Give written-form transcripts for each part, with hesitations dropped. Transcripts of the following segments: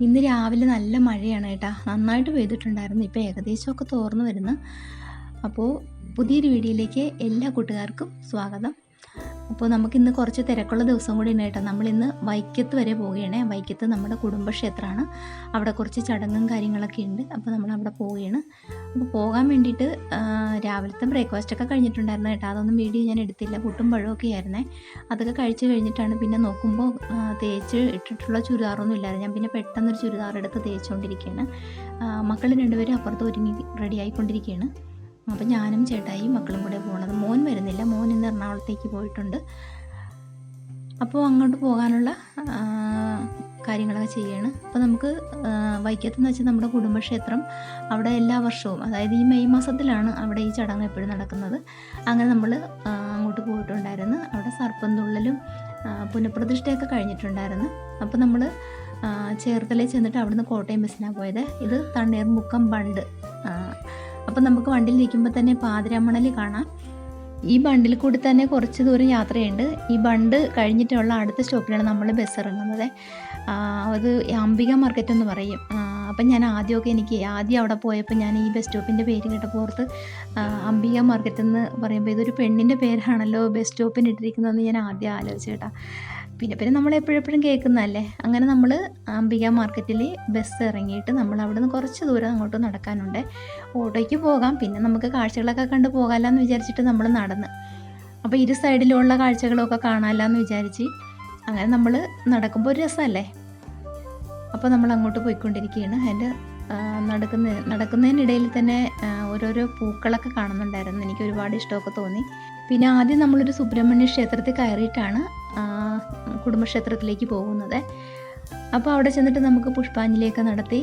ഇന്ന് രാവിലെ നല്ല മഴയാണ് കേട്ടോ, നന്നായിട്ട് പെയ്തിട്ടുണ്ടായിരുന്നു. ഇപ്പോൾ ഏകദേശമൊക്കെ തോർന്നു വരുന്നു. അപ്പോൾ പുതിയൊരു വീഡിയോയിലേക്ക് എല്ലാ കൂട്ടുകാർക്കും സ്വാഗതം. അപ്പോൾ നമുക്കിന്ന് കുറച്ച് തിരക്കുള്ള ദിവസം കൂടി ഉണ്ട് കേട്ടോ. നമ്മളിന്ന് വൈക്കത്ത് വരെ പോവുകയാണ്. വൈക്കത്ത് നമ്മുടെ കുടുംബക്ഷേത്രമാണ്. അവിടെ കുറച്ച് ചടങ്ങും കാര്യങ്ങളൊക്കെ ഉണ്ട്. അപ്പോൾ നമ്മളവിടെ പോവുകയാണ്. അപ്പോൾ പോകാൻ വേണ്ടിയിട്ട് രാവിലത്തെ ബ്രേക്ക്ഫാസ്റ്റൊക്കെ കഴിഞ്ഞിട്ടുണ്ടായിരുന്നു കേട്ടോ. അതൊന്നും വീഡിയോ ഞാൻ എടുത്തില്ല. പുട്ടും പഴമൊക്കെ ആയിരുന്നേ. അതൊക്കെ കഴിച്ച് കഴിഞ്ഞിട്ടാണ് പിന്നെ നോക്കുമ്പോൾ തേച്ച് ഇട്ടിട്ടുള്ള ചുരിദാറൊന്നും ഇല്ലായിരുന്നു. ഞാൻ പിന്നെ പെട്ടെന്നൊരു ചുരിദാർ എടുത്ത് തേച്ചുകൊണ്ടിരിക്കുകയാണ്. മക്കൾ രണ്ടുപേരും അപ്പുറത്ത് ഒരുങ്ങി റെഡി ആയിക്കൊണ്ടിരിക്കുകയാണ്. അപ്പോൾ ഞാനും ചേട്ടായി മക്കളും കൂടെ പോകണത്. മോൻ വരുന്നില്ല, മോൻ ഇന്ന് എറണാകുളത്തേക്ക് പോയിട്ടുണ്ട്. അപ്പോൾ അങ്ങോട്ട് പോകാനുള്ള കാര്യങ്ങളൊക്കെ ചെയ്യാണ്. അപ്പോൾ നമുക്ക് വൈക്കത്തെന്ന് വെച്ചാൽ നമ്മുടെ കുടുംബക്ഷേത്രം, അവിടെ എല്ലാ വർഷവും, അതായത് ഈ മെയ് മാസത്തിലാണ് അവിടെ ഈ ചടങ്ങ് എപ്പോഴും നടക്കുന്നത്. അങ്ങനെ നമ്മൾ അങ്ങോട്ട് പോയിട്ടുണ്ടായിരുന്നു. അവിടെ സർപ്പം തുള്ളലും പുനഃപ്രതിഷ്ഠയൊക്കെ കഴിഞ്ഞിട്ടുണ്ടായിരുന്നു. അപ്പോൾ നമ്മൾ ചേർത്തലയിൽ ചെന്നിട്ട് അവിടുന്ന് കോട്ടയം ബസ്സിനാണ് പോയത്. ഇത് തണ്ണീർമുക്കം ബണ്ട്. അപ്പം നമുക്ക് വണ്ടിയിൽ ഇരിക്കുമ്പോൾ തന്നെ പാതിരാമണൽ കാണാം. ഈ ബണ്ടിൽ കൂടി തന്നെ കുറച്ച് ദൂരം യാത്രയുണ്ട്. ഈ ബണ്ട് കഴിഞ്ഞിട്ടുള്ള അടുത്ത സ്റ്റോപ്പിലാണ് നമ്മൾ ബസ് ഇറങ്ങുന്നത്. അത് അംബിക മാർക്കറ്റ് എന്ന് പറയും. അപ്പം ഞാൻ ആദ്യം അവിടെ പോയപ്പോൾ ഞാൻ ഈ ബസ് സ്റ്റോപ്പിൻ്റെ പേര് കേട്ടപ്പോൾ ഓർത്ത് അംബിക മാർക്കറ്റ് എന്ന് പറയുമ്പോൾ ഇതൊരു പെണ്ണിൻ്റെ പേരാണല്ലോ ബസ് സ്റ്റോപ്പിന് ഇട്ടിരിക്കുന്നതെന്ന് ഞാൻ ആദ്യം ആലോചിച്ചു കേട്ടോ. പിന്നെ നമ്മൾ എപ്പോഴെപ്പോഴും കേൾക്കുന്നതല്ലേ. അങ്ങനെ നമ്മൾ അംബിക മാർക്കറ്റിൽ ബസ് ഇറങ്ങിയിട്ട് നമ്മൾ അവിടെ നിന്ന് കുറച്ച് ദൂരം അങ്ങോട്ട് നടക്കാനുണ്ട്. ഓട്ടോയ്ക്ക് പോകാം, പിന്നെ നമുക്ക് കാഴ്ചകളൊക്കെ കണ്ട് പോകാമല്ലോ എന്ന് വിചാരിച്ചിട്ട് നമ്മൾ നടന്ന്. അപ്പോൾ ഇരു സൈഡിലുള്ള കാഴ്ചകളൊക്കെ കാണാമല്ലോ എന്ന് വിചാരിച്ച് അങ്ങനെ നമ്മൾ നടക്കുമ്പോൾ ഒരു രസമല്ലേ. അപ്പോൾ നമ്മൾ അങ്ങോട്ട് പോയിക്കൊണ്ടിരിക്കുകയാണ്. അതിൻ്റെ നടക്കുന്നതിനിടയിൽ തന്നെ ഓരോരോ പൂക്കളൊക്കെ കാണുന്നുണ്ടായിരുന്നു. എനിക്ക് ഒരുപാട് ഇഷ്ടമൊക്കെ തോന്നി. പിന്നെ ആദ്യം നമ്മളൊരു സുബ്രഹ്മണ്യ ക്ഷേത്രത്തിൽ കയറിയിട്ടാണ് കുടുംബക്ഷേത്രത്തിലേക്ക് പോകുന്നത്. അപ്പോൾ അവിടെ ചെന്നിട്ട് നമുക്ക് പുഷ്പാഞ്ജലിയൊക്കെ നടത്തി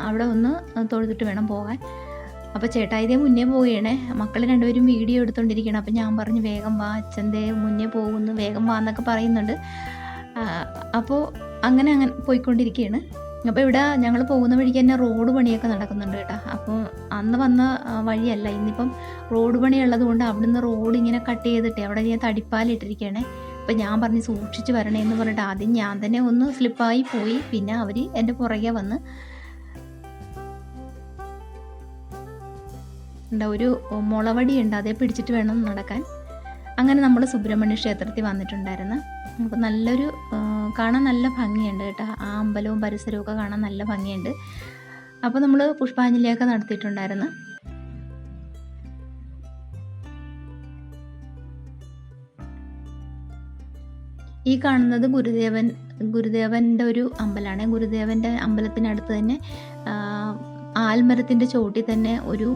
അവിടെ ഒന്ന് തൊഴുതിട്ട് വേണം പോകാൻ. അപ്പോൾ ചേട്ടായിതേ മുന്നേ പോവുകയാണേ. മക്കൾ രണ്ടുപേരും വീഡിയോ എടുത്തുകൊണ്ടിരിക്കുകയാണ്. അപ്പോൾ ഞാൻ പറഞ്ഞു വേഗം വാ, അച്ഛൻ്റെ മുന്നേ പോകുന്നു, വേഗം വാ എന്നൊക്കെ പറയുന്നുണ്ട്. അപ്പോൾ അങ്ങനെ പോയിക്കൊണ്ടിരിക്കുകയാണ്. അപ്പോൾ ഇവിടെ ഞങ്ങൾ പോകുന്ന വഴിക്ക് തന്നെ റോഡ് പണിയൊക്കെ നടക്കുന്നുണ്ട് കേട്ടോ. അപ്പോൾ അന്ന് വന്ന വഴിയല്ല, ഇന്നിപ്പം റോഡ് പണിയുള്ളത് കൊണ്ട് അവിടുന്ന് റോഡ് ഇങ്ങനെ കട്ട് ചെയ്തിട്ടേ അവിടെ ഞാൻ തടിപ്പാലിട്ടിരിക്കുകയാണേ. അപ്പോൾ ഞാൻ പറഞ്ഞ് സൂക്ഷിച്ച് വരണേ എന്ന് പറഞ്ഞിട്ട് ആദ്യം ഞാൻ തന്നെ ഒന്ന് സ്ലിപ്പായി പോയി. പിന്നെ അവർ എൻ്റെ പുറകെ വന്ന് ഒരു മുളവടിയുണ്ട്, അതേ പിടിച്ചിട്ട് വേണം നടക്കാൻ. അങ്ങനെ നമ്മൾ സുബ്രഹ്മണ്യ ക്ഷേത്രത്തിൽ വന്നിട്ടുണ്ടായിരുന്നു. അപ്പോൾ നല്ലൊരു കാണാൻ നല്ല ഭംഗിയുണ്ട് കേട്ടോ. ആ അമ്പലവും പരിസരവും ഒക്കെ കാണാൻ നല്ല ഭംഗിയുണ്ട്. അപ്പോൾ നമ്മൾ പുഷ്പാഞ്ജലിയൊക്കെ നടത്തിയിട്ടുണ്ടായിരുന്നു. ഈ കാണുന്നത് ഗുരുദേവൻ്റെ ഒരു അമ്പലമാണ്. ഗുരുദേവൻ്റെ അമ്പലത്തിനടുത്ത് തന്നെ ആൽമരത്തിൻ്റെ ചോട്ടിൽ തന്നെ ഒരു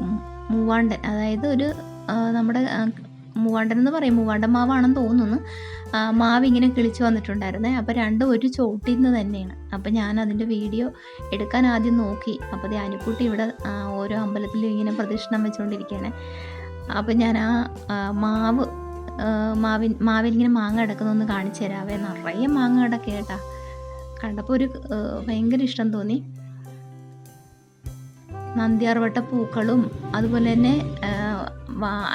മൂവാണ്ടൻ, അതായത് ഒരു നമ്മുടെ മൂവാണ്ടൻ എന്ന് പറയും, മൂവാണ്ടൻ മാവാണെന്ന് തോന്നുന്നു. മാവ് ഇങ്ങനെ കിളിച്ച് വന്നിട്ടുണ്ടായിരുന്നേ. അപ്പോൾ രണ്ടും ഒരു ചോട്ടിൽ നിന്ന് തന്നെയാണ്. അപ്പോൾ ഞാൻ അതിൻ്റെ വീഡിയോ എടുക്കാൻ ആദ്യം നോക്കി. അപ്പോൾ അനുക്കുട്ടി ഇവിടെ ഓരോ അമ്പലത്തിലും ഇങ്ങനെ പ്രദക്ഷിണം വെച്ചുകൊണ്ടിരിക്കുകയാണ്. അപ്പോൾ ഞാൻ ആ മാവിൽ ഇങ്ങനെ മാങ്ങ അടക്കുന്നൊന്ന് കാണിച്ചു തരാവേ. നിറയെ മാങ്ങ അടക്കുക കേട്ടാ. കണ്ടപ്പോൾ ഒരു ഭയങ്കര ഇഷ്ടം തോന്നി. നന്ദ്യാർവട്ട പൂക്കളും അതുപോലെ തന്നെ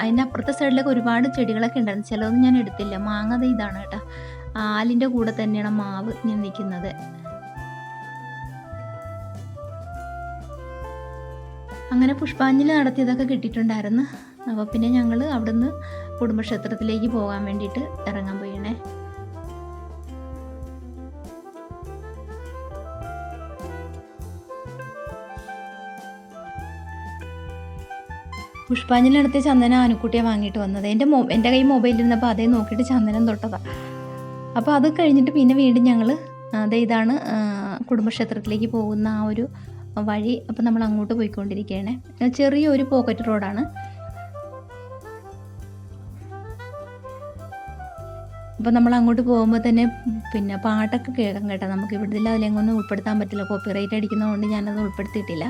അതിൻ്റെ അപ്പുറത്തെ സൈഡിലൊക്കെ ഒരുപാട് ചെടികളൊക്കെ ഉണ്ടായിരുന്നു. ചിലതൊന്നും ഞാൻ എടുത്തില്ല. മാങ്ങ ഇതാണ് കേട്ടോ. ആലിൻ്റെ കൂടെ തന്നെയാണ് മാവ് ഇങ്ങനെ നിൽക്കുന്നത്. അങ്ങനെ പുഷ്പാഞ്ജലി നടത്തിയതൊക്കെ കിട്ടിയിട്ടുണ്ടായിരുന്നു. അപ്പോൾ പിന്നെ ഞങ്ങൾ അവിടുന്ന് കുടുംബക്ഷേത്രത്തിലേക്ക് പോകാൻ വേണ്ടിയിട്ട് ഇറങ്ങാൻ പോയണേ. പുഷ്പാഞ്ജലി നടത്തിയ ചന്ദനം അനുക്കുട്ടിയെ വാങ്ങിയിട്ട് വന്നത്. എൻ്റെ കൈ മൊബൈലിരുന്നപ്പോൾ അതേ നോക്കിയിട്ട് ചന്ദനം തൊട്ടതാണ്. അപ്പോൾ അത് കഴിഞ്ഞിട്ട് പിന്നെ വീണ്ടും ഞങ്ങൾ ഇതാണ് കുടുംബക്ഷേത്രത്തിലേക്ക് പോകുന്ന ആ ഒരു വഴി. അപ്പോൾ നമ്മൾ അങ്ങോട്ട് പോയിക്കൊണ്ടിരിക്കുകയാണ്. ചെറിയൊരു പോക്കറ്റ് റോഡാണ്. അപ്പോൾ നമ്മൾ അങ്ങോട്ട് പോകുമ്പോൾ തന്നെ പിന്നെ പാട്ടൊക്കെ കേൾക്കാം കേട്ടോ. നമുക്ക് ഇവിടെ അതിലെങ്ങൊന്നും ഉൾപ്പെടുത്താൻ പറ്റില്ല, കോപ്പിറൈറ്റ് അടിക്കുന്നതുകൊണ്ട് ഞാനത് ഉൾപ്പെടുത്തിയിട്ടില്ല.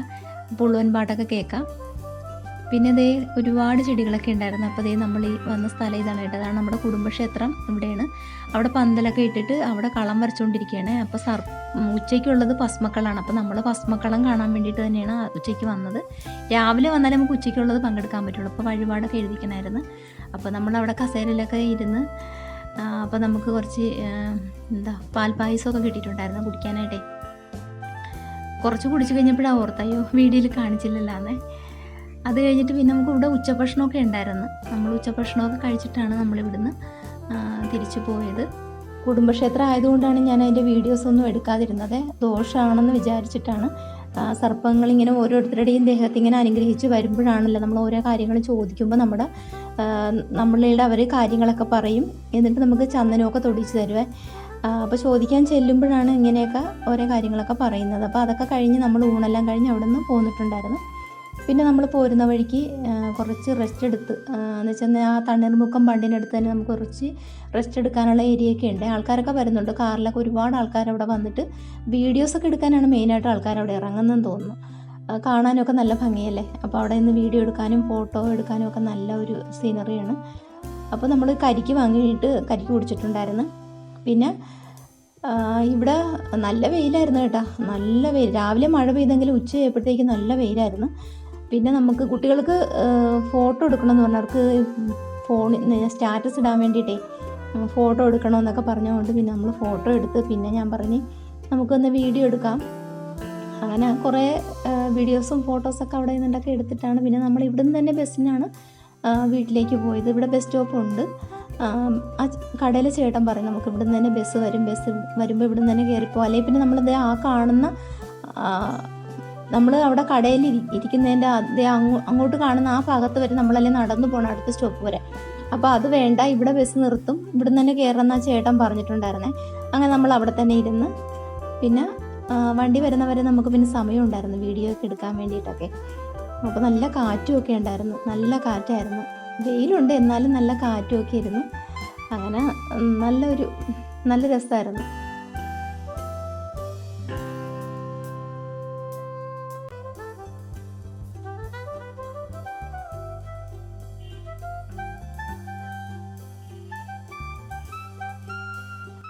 പുള്ളുവൻ പാട്ടൊക്കെ കേൾക്കാം. പിന്നെ അതേ ഒരുപാട് ചെടികളൊക്കെ ഉണ്ടായിരുന്നു. അപ്പോൾ അതേ നമ്മൾ ഈ വന്ന സ്ഥലം ഇതാണ് കേട്ടോ. അതാണ് നമ്മുടെ കുടുംബക്ഷേത്രം. ഇവിടെയാണ്. അവിടെ പന്തലൊക്കെ ഇട്ടിട്ട് അവിടെ കളം വരച്ചുകൊണ്ടിരിക്കുകയാണ്. അപ്പോൾ ഉച്ചയ്ക്കുള്ളത് ഭസ്മക്കളാണ്. അപ്പോൾ നമ്മൾ ഭസ്മക്കളം കാണാൻ വേണ്ടിയിട്ട് തന്നെയാണ് ഉച്ചയ്ക്ക് വന്നത്. രാവിലെ വന്നാലേ നമുക്ക് ഉച്ചയ്ക്കുള്ളത് പങ്കെടുക്കാൻ പറ്റുള്ളൂ. അപ്പോൾ വഴിപാടൊക്കെ എഴുതിക്കണമായിരുന്നു. അപ്പോൾ നമ്മളവിടെ കസേരയിലൊക്കെ ഇരുന്ന് അപ്പോൾ നമുക്ക് കുറച്ച് പാൽപ്പായസമൊക്കെ കിട്ടിയിട്ടുണ്ടായിരുന്നു കുടിക്കാനായിട്ടേ. കുറച്ച് കുടിച്ച് കഴിഞ്ഞപ്പോഴാണ് ഓർത്തയ്യോ വീഡിയോയിൽ കാണിച്ചില്ലല്ലാന്നേ. അത് കഴിഞ്ഞിട്ട് പിന്നെ നമുക്ക് ഇവിടെ ഉച്ചഭക്ഷണമൊക്കെ ഉണ്ടായിരുന്നു. നമ്മൾ ഉച്ചഭക്ഷണമൊക്കെ കഴിച്ചിട്ടാണ് നമ്മളിവിടുന്ന് തിരിച്ചു പോയത്. കുടുംബക്ഷേത്രം ആയതുകൊണ്ടാണ് ഞാൻ അതിൻ്റെ വീഡിയോസൊന്നും എടുക്കാതിരുന്നത്. ദോഷമാണെന്ന് വിചാരിച്ചിട്ടാണ്. സർപ്പങ്ങളിങ്ങനെ ഓരോരുത്തരുടെയും ദേഹത്ത് ഇങ്ങനെ അനുഗ്രഹിച്ച് വരുമ്പോഴാണല്ലോ നമ്മൾ ഓരോ കാര്യങ്ങൾ ചോദിക്കുമ്പോൾ നമ്മളുടെ അവർ കാര്യങ്ങളൊക്കെ പറയും. എന്നിട്ട് നമുക്ക് ചന്ദനമൊക്കെ തൊടിച്ച് തരുവേ. അപ്പോൾ ചോദിക്കാൻ ചെല്ലുമ്പോഴാണ് ഇങ്ങനെയൊക്കെ ഓരോ കാര്യങ്ങളൊക്കെ പറയുന്നത്. അപ്പോൾ അതൊക്കെ കഴിഞ്ഞ് നമ്മൾ ഊണെല്ലാം കഴിഞ്ഞ് അവിടെ നിന്ന് പോന്നിട്ടുണ്ടായിരുന്നു. പിന്നെ നമ്മൾ പോരുന്ന വഴിക്ക് കുറച്ച് റെസ്റ്റ് എടുത്ത് എന്ന് വെച്ചാൽ ആ തണ്ണീർമുക്കം ബണ്ടിനടുത്ത് തന്നെ നമുക്ക് കുറച്ച് റെസ്റ്റ് എടുക്കാനുള്ള ഏരിയയൊക്കെ ഉണ്ട്. ആൾക്കാരൊക്കെ വരുന്നുണ്ട്. കാറിലൊക്കെ ഒരുപാട് ആൾക്കാർ അവിടെ വന്നിട്ട് വീഡിയോസൊക്കെ എടുക്കാനാണ് മെയിനായിട്ട് ആൾക്കാർ അവിടെ ഇറങ്ങുന്നതെന്ന് തോന്നുന്നു. കാണാനൊക്കെ നല്ല ഭംഗിയല്ലേ. അപ്പോൾ അവിടെ നിന്ന് വീഡിയോ എടുക്കാനും ഫോട്ടോ എടുക്കാനും ഒക്കെ നല്ല ഒരു സീനറിയാണ്. അപ്പോൾ നമ്മൾ കരിക്ക് വാങ്ങിയിട്ട് കരിക്ക് കുടിച്ചിട്ടുണ്ടായിരുന്നു. പിന്നെ ഇവിടെ നല്ല വെയിലായിരുന്നു കേട്ടോ. നല്ല വെയിൽ. രാവിലെ മഴ പെയ്തെങ്കിലും ഉച്ച ആയപ്പോഴത്തേക്ക് നല്ല വെയിലായിരുന്നു. പിന്നെ നമുക്ക് കുട്ടികൾക്ക് ഫോട്ടോ എടുക്കണമെന്ന് പറഞ്ഞാൽ അവർക്ക് ഫോണിൽ സ്റ്റാറ്റസ് ഇടാൻ വേണ്ടിയിട്ടേ ഫോട്ടോ എടുക്കണമെന്നൊക്കെ പറഞ്ഞുകൊണ്ട് പിന്നെ നമ്മൾ ഫോട്ടോ എടുത്ത് പിന്നെ ഞാൻ പറഞ്ഞ് നമുക്കൊന്ന് വീഡിയോ എടുക്കാം. അങ്ങനെ കുറേ വീഡിയോസും ഫോട്ടോസൊക്കെ അവിടെ നിന്നൊക്കെ എടുത്തിട്ടാണ് പിന്നെ നമ്മൾ ഇവിടെ നിന്ന് തന്നെ ബസ്സിനാണ് വീട്ടിലേക്ക് പോയത്. ഇവിടെ ബസ് സ്റ്റോപ്പുണ്ട്. ആ കടയിലെ ചേട്ടൻ പറയും നമുക്ക് ഇവിടെ നിന്ന് തന്നെ ബസ് വരുമ്പോൾ ഇവിടെ നിന്ന് തന്നെ കയറിപ്പോകും. അല്ലെങ്കിൽ പിന്നെ നമ്മളത് ആ കാണുന്ന നമ്മൾ അവിടെ കടയിൽ ഇരിക്കുന്നതിൻ്റെ അങ്ങോട്ട് കാണുന്ന ആ ഭാഗത്ത് വരെ നമ്മളല്ലേ നടന്നു പോകണം അടുത്ത സ്റ്റോപ്പ് വരെ. അപ്പോൾ അത് വേണ്ട, ഇവിടെ ബസ് നിർത്തും, ഇവിടെ നിന്ന് തന്നെ കയറുന്ന ചേട്ടൻ പറഞ്ഞിട്ടുണ്ടായിരുന്നേ. അങ്ങനെ നമ്മൾ അവിടെ തന്നെ ഇരുന്ന് പിന്നെ വണ്ടി വരുന്നവരെ നമുക്ക് പിന്നെ സമയം ഉണ്ടായിരുന്നു വീഡിയോ ഒക്കെ എടുക്കാൻ വേണ്ടിയിട്ടൊക്കെ. അപ്പോൾ നല്ല കാറ്റുമൊക്കെ ഉണ്ടായിരുന്നു. നല്ല കാറ്റായിരുന്നു. വെയിലുണ്ട് എന്നാലും നല്ല കാറ്റുമൊക്കെ ഇരുന്നു. അങ്ങനെ നല്ല രസമായിരുന്നു.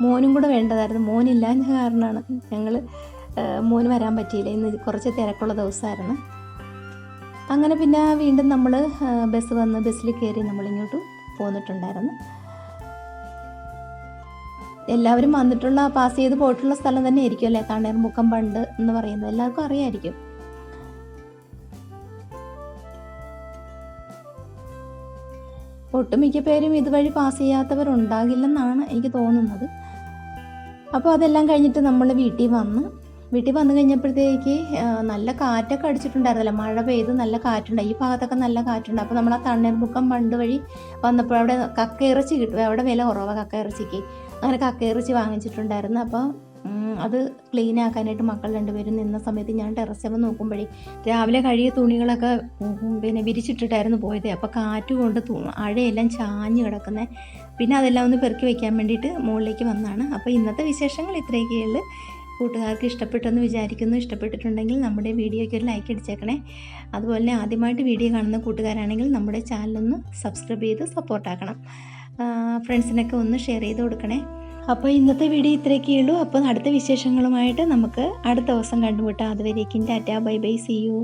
മോനും കൂടെ വേണ്ടതായിരുന്നു. മോനില്ലാഞ്ഞ കാരണമാണ് മോന് വരാൻ പറ്റിയില്ല. ഇന്ന് കുറച്ച് തിരക്കുള്ള ദിവസമായിരുന്നു. അങ്ങനെ പിന്നെ വീണ്ടും നമ്മൾ ബസ്സിൽ കയറി നമ്മളിങ്ങോട്ട് പോന്നിട്ടുണ്ടായിരുന്നു. എല്ലാവരും വന്നിട്ടുള്ള പാസ് ചെയ്ത് പോയിട്ടുള്ള സ്ഥലം തന്നെ ആയിരിക്കും അല്ലേ തണ്ണീർമുക്കം ബണ്ട് എന്ന് പറയുന്നത്. എല്ലാവർക്കും അറിയാമായിരിക്കും. ഒട്ടുമിക്ക പേരും ഇതുവഴി പാസ് ചെയ്യാത്തവരുണ്ടാകില്ലെന്നാണ് എനിക്ക് തോന്നുന്നത്. അപ്പോൾ അതെല്ലാം കഴിഞ്ഞിട്ട് നമ്മൾ വീട്ടിൽ വന്നു കഴിഞ്ഞപ്പോഴത്തേക്ക് നല്ല കാറ്റൊക്കെ അടിച്ചിട്ടുണ്ടായിരുന്നല്ലോ. മഴ പെയ്ത് നല്ല കാറ്റുണ്ട്. ഈ ഭാഗത്തൊക്കെ നല്ല കാറ്റുണ്ട്. അപ്പോൾ നമ്മൾ ആ തണ്ണീർമുക്കം ബണ്ട് വഴി വന്നപ്പോൾ അവിടെ കക്കയിറച്ചി കിട്ടും. അവിടെ വില കുറവാണ് കക്കയിറച്ചിക്ക്. അങ്ങനെ കക്കയിറച്ചി വാങ്ങിച്ചിട്ടുണ്ടായിരുന്നു. അപ്പോൾ അത് ക്ലീൻ ആക്കാനായിട്ട് മക്കൾ രണ്ടുപേരും നിന്ന സമയത്ത് ഞാൻ ടെറസിൽ നോക്കുമ്പോഴേ രാവിലെ കഴുകിയ തുണികളൊക്കെ പിന്നെ വിരിച്ചിട്ടിട്ടായിരുന്നു പോയത്. അപ്പോൾ കാറ്റ് കൊണ്ട് അഴയെല്ലാം ചാഞ്ഞ് കിടക്കുന്നത്. പിന്നെ അതെല്ലാം ഒന്ന് പെറുക്കി വയ്ക്കാൻ വേണ്ടിയിട്ട് മുകളിലേക്ക് വന്നതാണ്. അപ്പോൾ ഇന്നത്തെ വിശേഷങ്ങൾ ഇത്രയൊക്കെയുള്ളൂ. കൂട്ടുകാർക്ക് ഇഷ്ടപ്പെട്ടെന്ന് വിചാരിക്കുന്നു. ഇഷ്ടപ്പെട്ടിട്ടുണ്ടെങ്കിൽ നമ്മുടെ വീഡിയോയ്ക്ക് ഒരു ലൈക്ക് അടിച്ചേക്കണേ. അതുപോലെ തന്നെ ആദ്യമായിട്ട് വീഡിയോ കാണുന്ന കൂട്ടുകാരാണെങ്കിൽ നമ്മുടെ ചാനലൊന്ന് സബ്സ്ക്രൈബ് ചെയ്ത് സപ്പോർട്ടാക്കണം. ഫ്രണ്ട്സിനൊക്കെ ഒന്ന് ഷെയർ ചെയ്ത് കൊടുക്കണേ. അപ്പോൾ ഇന്നത്തെ വീഡിയോ ഇത്രയൊക്കെയുള്ളൂ. അപ്പോൾ അടുത്ത വിശേഷങ്ങളുമായിട്ട് നമുക്ക് അടുത്ത ദിവസം കണ്ടുമുട്ടാം. അതുവരേക്കും tata, bye bye, see U.